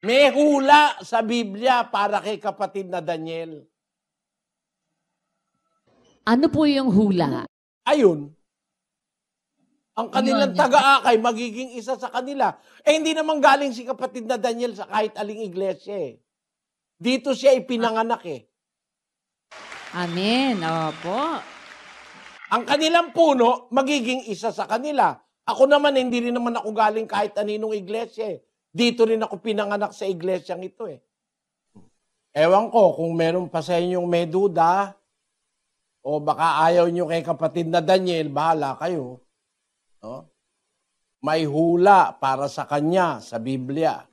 May hula sa Biblia para kay kapatid na Daniel. Ano po yung hula? Ayun. Ang kanilang taga-akay magiging isa sa kanila. Hindi naman galing si kapatid na Daniel sa kahit aling iglesia. Dito siya ipinanganak . Amen. Opo. Ang kanilang puno magiging isa sa kanila. Ako naman, hindi rin naman ako galing kahit aninong iglesia . Dito rin ako pinanganak sa iglesyang ito . Ewan ko kung meron pa sa inyong may duda o baka ayaw nyo kay kapatid na Daniel, bahala kayo. No? May hula para sa kanya sa Biblia.